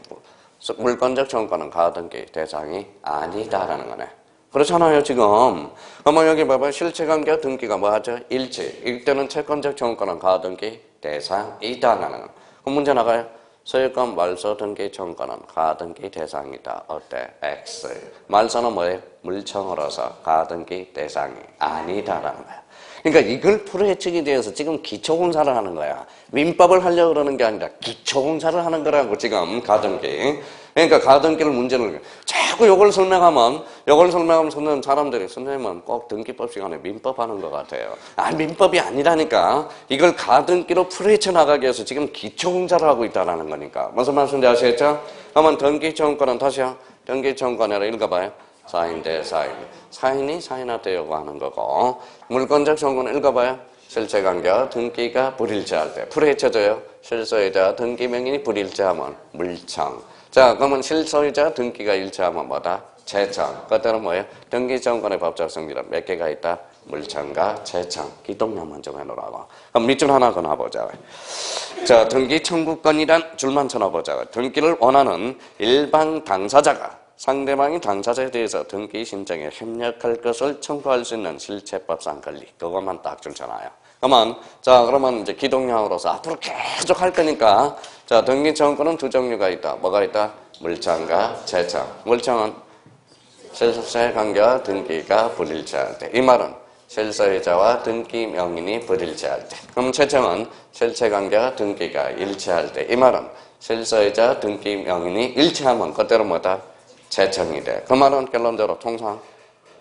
물권적 청구권은 가등기 대상이 아니다라는 거네. 그렇잖아요, 지금. 그러면 여기 봐봐요. 실체관계와 등기가 뭐하죠? 일치. 이때는 채권적 청구권은 가등기 대상이다라는 거. 그럼 문제 나가요. 소유권 말소 등기 청구는 가등기 대상이다. 어때? X. 말소는 뭐예요? 물청으로서 가등기 대상이 아니다라는 거야. 그러니까 이걸 풀어헤치기 위해서 지금 기초공사를 하는 거야. 민법을 하려고 그러는 게 아니라 기초공사를 하는 거라고 지금 가등기. 그러니까 가등기를 문제를 자꾸 요걸 설명하면 선생님 사람들이 선생님은 꼭 등기법 시간에 민법 하는 것 같아요. 민법이 아니라니까. 이걸 가등기로 풀어헤쳐 나가기 위해서 지금 기초공사를 하고 있다는 거니까. 무슨 말씀인지 아시겠죠? 그러면 등기청구는 다시요. 등기청구는 읽어봐요. 사인 대 사인. 사인이 사인한테 요구하는 거고, 물권적 청구는 읽어봐요. 실체관계와 등기가 불일치할 때. 풀어헤쳐져요. 실소유자 등기명인이 불일치하면 물청. 자, 그러면 실소유자 등기가 일치하면 뭐다? 채청. 그때는 뭐예요? 등기청구의 법적 성질은 몇 개가 있다? 물청과 채청. 기동량만 정해놓으라고. 그럼 밑줄 하나 그어보자. 자, 등기청구권이란 줄만 쳐놔보자. 등기를 원하는 일반 당사자가 상대방이 당사자에 대해서 등기 신청에 협력할 것을 청구할 수 있는 실체법상 권리. 그것만 딱 줄쳐놔요. 그러면 이제 기동량으로서 앞으로 계속 할 거니까, 자, 등기 청구는 두 종류가 있다. 뭐가 있다? 물청과 채청. 물청은 실체관계와 등기가 불일치할 때. 이 말은 실소유자와 등기 명인이 불일치할 때. 그럼 채청은 실체관계와 등기가 일치할 때. 이 말은 실소유자 등기 명인이 일치하면 그때로 뭐다? 채청이 돼. 그 말은 결론적으로 통상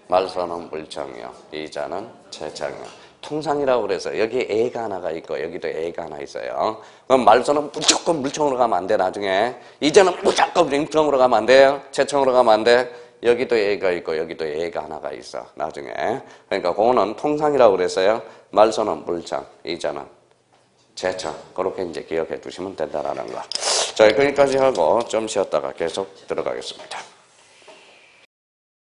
말소는 물청이요. 이자는 채청이요. 통상이라고 그래서 여기 애가 하나가 있고 여기도 애가 하나 있어요. 그럼 말소는 무조건 물청으로 가면 안 돼. 나중에 이자는 무조건 물청으로 가면 안 돼요. 채청으로 가면 안 돼. 여기도 애가 있고 여기도 애가 하나가 있어. 나중에. 그러니까 그거는 통상이라고 그랬어요. 말소는 물청, 이자는 채청. 그렇게 이제 기억해 두시면 된다라는 거. 자, 여기까지 하고 좀 쉬었다가 계속 들어가겠습니다.